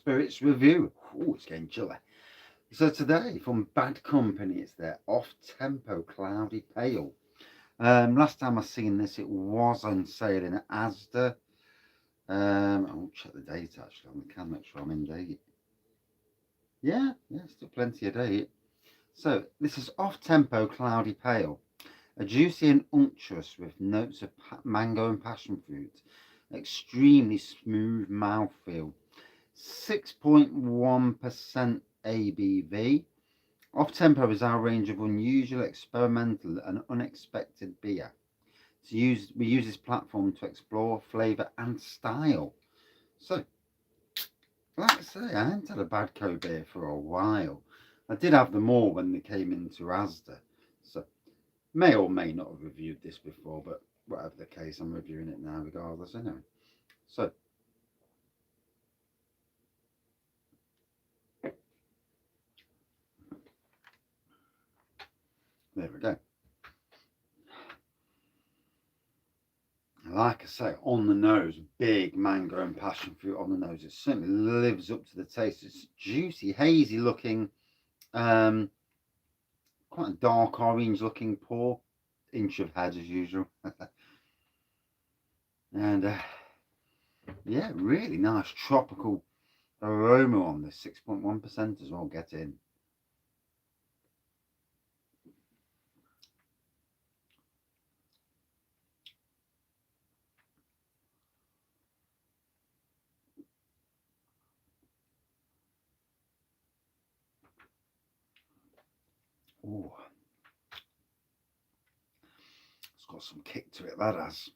Spirits review. Oh, it's getting chilly. So today from Bad Company, it's their off-tempo cloudy pale. Last time I seen this, it was on sale in Asda. I'll check the date actually on the can, make sure I'm in date. Yeah, still plenty of date. So this is off-tempo cloudy pale, a juicy and unctuous with notes of mango and passion fruit, extremely smooth mouthfeel. 6.1% ABV. Off Tempo is our range of unusual, experimental, and unexpected beer. We use this platform to explore flavour and style. So, like I say, I hadn't had a Badco beer for a while. I did have them all when they came into Asda. So, may or may not have reviewed this before, but whatever the case, I'm reviewing it now regardless anyway. So, there we go. Like I say, on the nose, big mango and passion fruit on the nose. It certainly lives up to the taste. It's juicy, hazy looking, um, quite a dark orange looking pour. Inch of head as usual. and yeah, really nice tropical aroma on this. 6.1% as well. Get in. Oh, it's got some kick to it, that has.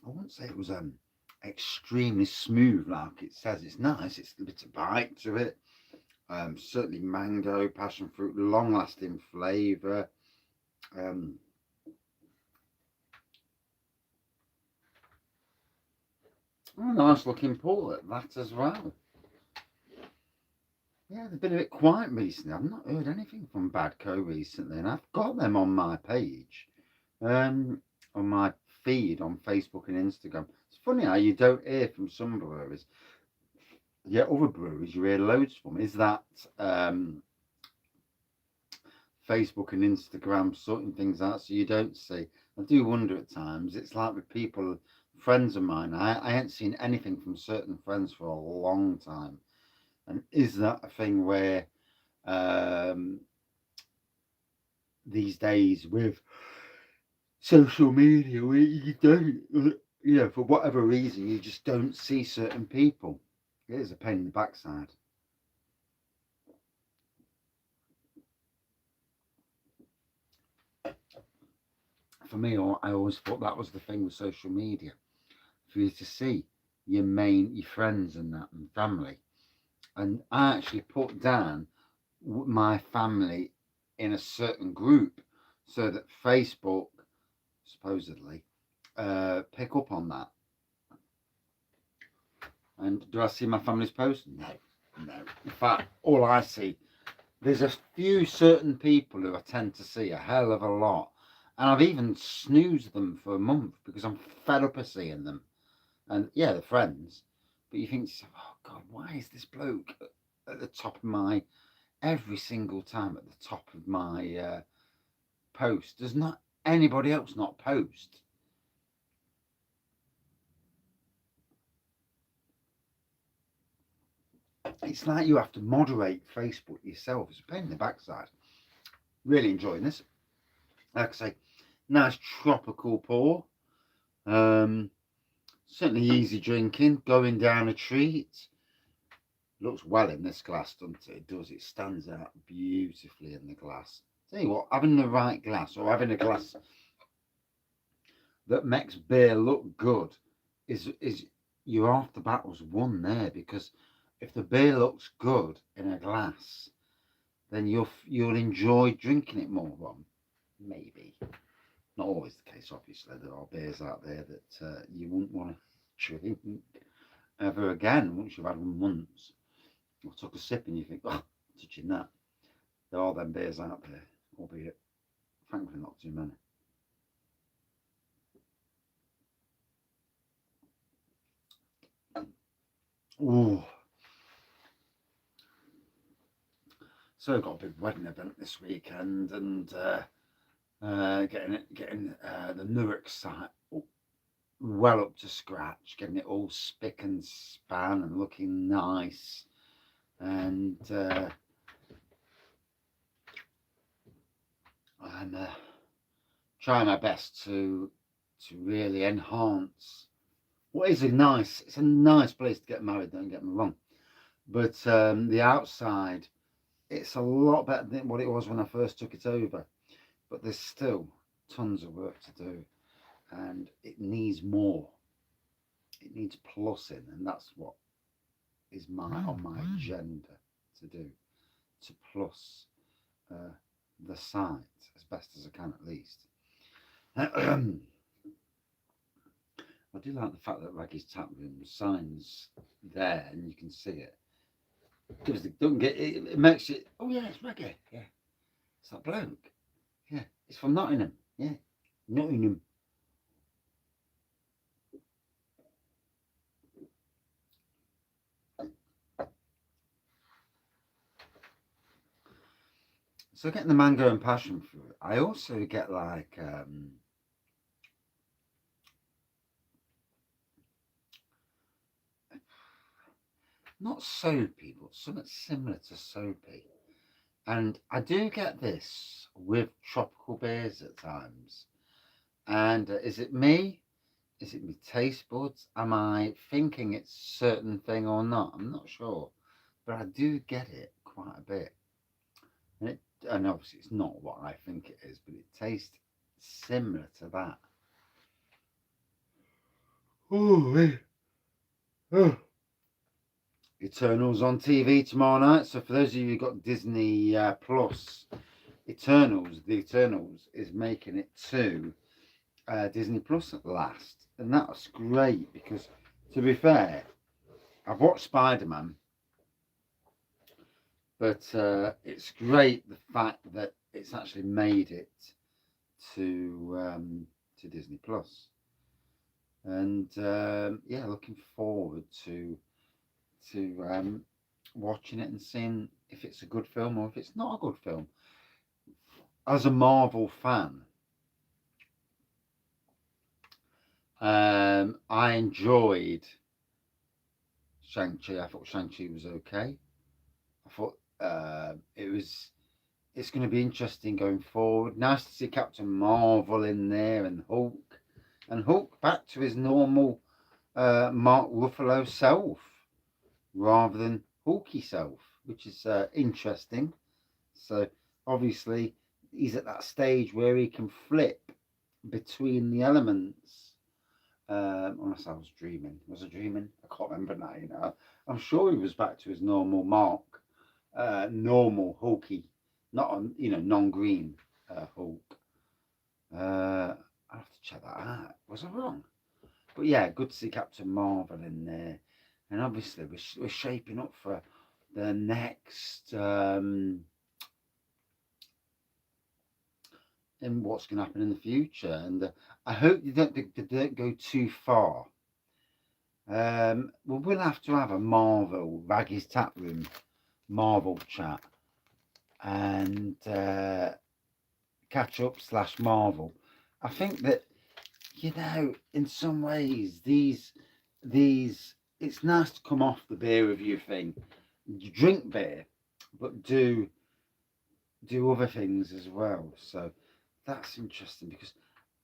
I wouldn't say it was extremely smooth like it says. It's nice. It's a bit of bite to it. Certainly mango, passion fruit, long-lasting flavour. Um, nice looking pour at that as well. Yeah, they've been a bit quiet recently. I've not heard anything from Badco recently, and I've got them on my page, on my feed on Facebook and Instagram. It's funny how you don't hear from some breweries. Yeah, other breweries you hear loads from. Is that Facebook and Instagram sorting things out so you don't see? I do wonder at times. It's like with people, friends of mine. I ain't seen anything from certain friends for a long time. And is that a thing where um, these days with social media, where you don't, for whatever reason, you just don't see certain people? It is a pain in the backside. For me, I always thought that was the thing with social media, for you to see your friends and that and family. And I actually put down my family in a certain group so that Facebook supposedly pick up on that. And do I see my family's posts? No, no. In fact, all I see, there's a few certain people who I tend to see a hell of a lot. And I've even snoozed them for a month because I'm fed up of seeing them. And yeah, they're friends. But you think, oh God, why is this bloke at the top of my, every single time at the top of my post? Does not anybody else not post? It's like you have to moderate Facebook yourself. It's a pain in the backside. Really enjoying this. Like I say, nice tropical pour. Um, Certainly easy drinking. Going down a treat. Looks well in this glass, doesn't it? It does. It stands out beautifully in the glass. Tell you what, having the right glass or having a glass that makes beer look good is your half the battle's won there, because if the beer looks good in a glass, then you'll enjoy drinking it more. Well, maybe not always the case. Obviously, there are beers out there that you wouldn't want to drink ever again once you've had one once. Or took a sip and you think, oh, touching that. There are them beers out there, albeit thankfully not too many. Ooh. So I've got a big wedding event this weekend, and getting the Newark site well up to scratch, getting it all spick and span and looking nice, and I'm trying my best to really enhance what is it's a nice place to get married, don't get me wrong, but the outside, it's a lot better than what it was when I first took it over, but there's still tons of work to do, and it needs more. It needs plussing, and that's what is on my agenda to do, to plus uh, the site as best as I can, at least. I do like the fact that Wraggys Tap Room signs there and you can see it. Don't get it, it makes it. Oh yeah, it's Wraggy. Yeah, it's that bloke. Yeah, it's from Nottingham. Yeah, Nottingham. So getting the mango and passion fruit, I also get like not soapy, but something similar to soapy. And I do get this with tropical beers at times. And is it me? Is it my taste buds? Am I thinking it's a certain thing or not? I'm not sure. But I do get it quite a bit. And obviously it's not what I think it is, but it tastes similar to that. Oh, oh. Eternals on TV tomorrow night. So for those of you who got Disney Plus, the Eternals is making it to Disney Plus at last, and that's great because, to be fair, I've watched Spider Man, but it's great the fact that it's actually made it to Disney Plus, and yeah, looking forward to watching it and seeing if it's a good film or if it's not a good film. As a Marvel fan, I enjoyed Shang-Chi. I thought Shang-Chi was okay. I thought it's going to be interesting going forward. Nice to see Captain Marvel in there and Hulk back to his normal Mark Ruffalo self rather than Hulky self, which is interesting. So obviously he's at that stage where he can flip between the elements. Unless I was dreaming. Was I dreaming? I can't remember now. I'm sure he was back to his normal Mark, normal Hulky, not on non-green Hulk. I'll have to check that out. Was I wrong? But yeah, good to see Captain Marvel in there, and obviously we're shaping up for the next and what's going to happen in the future. And I hope they don't go too far. We'll have to have a Marvel Wraggys Tap Room Marvel chat and catch up / Marvel. I think that in some ways these it's nice to come off the beer review thing. You drink beer, but do other things as well. So that's interesting because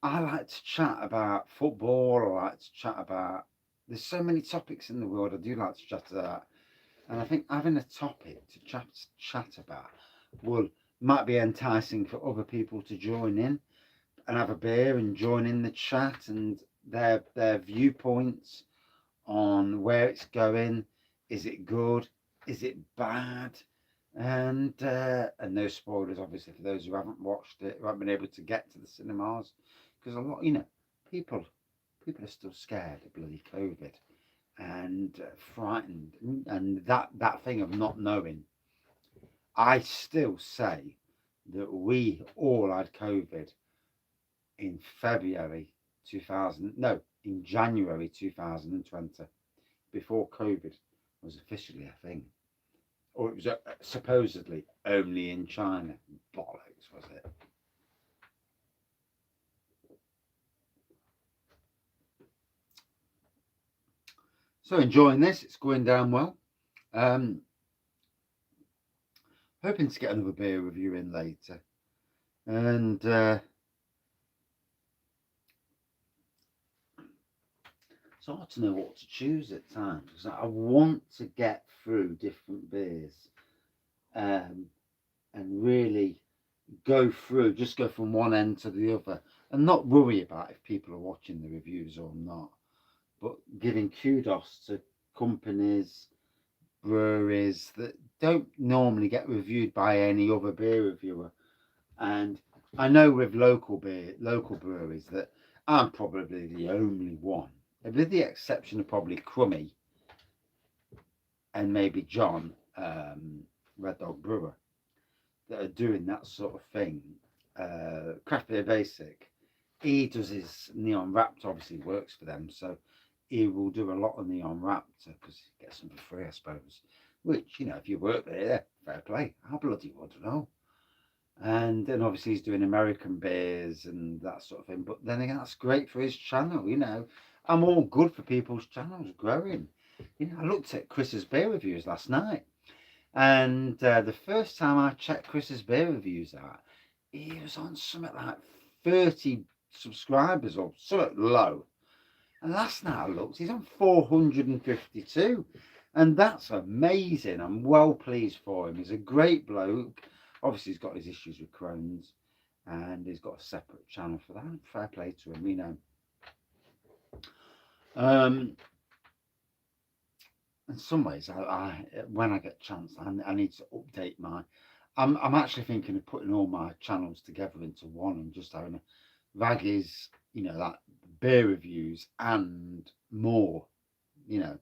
I like to chat about football. I like to chat about. There's so many topics in the world. I do like to chat about, and I think having a topic to chat about might be enticing for other people to join in and have a beer and join in the chat and their viewpoints on where it's going. Is it good? Is it bad? And no spoilers, obviously, for those who haven't watched it, who haven't been able to get to the cinemas, because a lot, people are still scared of bloody COVID and frightened, and that thing of not knowing. I still say that we all had COVID in February 2000, no, in January 2020, before COVID. was officially a thing. Or it was supposedly only in China. Bollocks, was it? So enjoying this, it's going down well. Hoping to get another beer review in later. And it's hard to know what to choose at times, because I want to get through different beers and really just go from one end to the other, and not worry about if people are watching the reviews or not, but giving kudos to companies, breweries that don't normally get reviewed by any other beer reviewer. And I know with local breweries that I'm probably the only one, with the exception of probably Crummy and maybe John, Red Dog Brewer, that are doing that sort of thing. Craft Beer Basic, he does his Neon Raptor, obviously works for them, so he will do a lot of Neon Raptor because he gets them for free, I suppose. Which, you know, if you work there, fair play. I bloody would know. And then obviously he's doing American beers and that sort of thing. But then again, that's great for his channel, you know. I'm all good for people's channels growing. You know, I looked at Chris's beer reviews last night. And the first time I checked Chris's beer reviews out, he was on something like 30 subscribers or something low. And last night I looked, he's on 452. And that's amazing. I'm well pleased for him. He's a great bloke. Obviously, he's got his issues with Crohn's and he's got a separate channel for that. Fair play to him, you know. In some ways, when I get a chance, I need to update my. I'm actually thinking of putting all my channels together into one and just having a Wraggys, you know, like beer reviews and more, you know,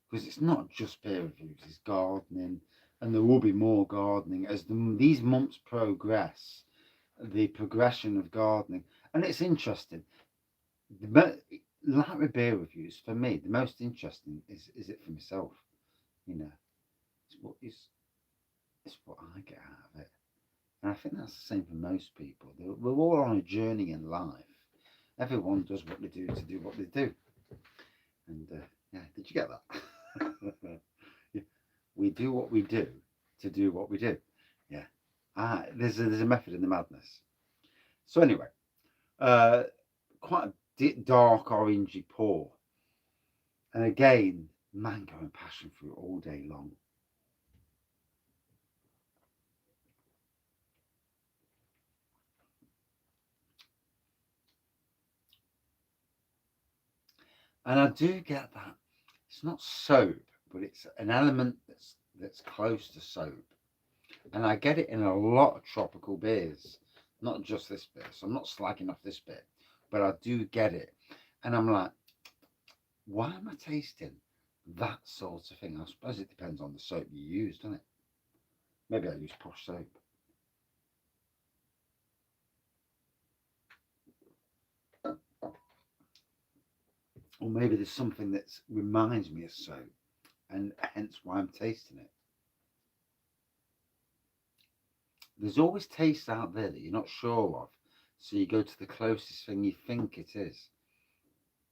because it's not just beer reviews, it's gardening, and there will be more gardening as these months progress. The progression of gardening, and it's interesting. But like with beer reviews, for me, the most interesting is it for myself. You know, it's what I get out of it, and I think that's the same for most people. We're all on a journey in life. Everyone does what they do to do what they do, and yeah, did you get that? Yeah. We do what we do to do what we do. Yeah, there's a method in the madness. So anyway, quite a dark orangey pour, and again, mango and passion fruit all day long. And I do get that. It's not soap, but it's an element that's close to soap. And I get it in a lot of tropical beers, not just this beer. So I'm not slagging off this bit, but I do get it. And I'm like, why am I tasting that sort of thing? I suppose it depends on the soap you use, doesn't it? Maybe I use posh soap. Or maybe there's something that reminds me of soap, and hence why I'm tasting it. There's always tastes out there that you're not sure of, so you go to the closest thing you think it is.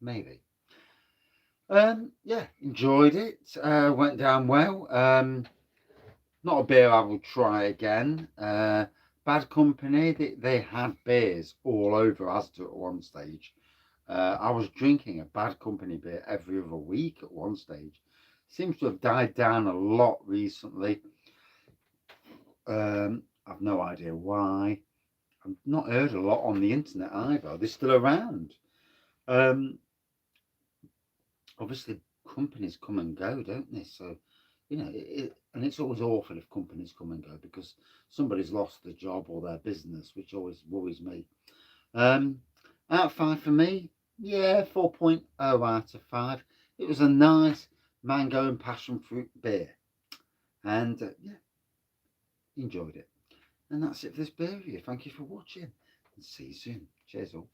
Maybe. Yeah, enjoyed it. Went down well. Not a beer I will try again. Bad Company, they had beers all over Asda at one stage. I was drinking a Bad Company beer every other week at one stage. Seems to have died down a lot recently. I've no idea why. I've not heard a lot on the internet either. They're still around. Obviously, companies come and go, don't they? So, you know, and it's always awful if companies come and go because somebody's lost their job or their business, which always worries me. Out of 5 for me, yeah, 4.0 out of 5. It was a nice mango and passion fruit beer, and yeah, enjoyed it. And that's it for this beer review. Thank you for watching, and see you soon. Cheers all.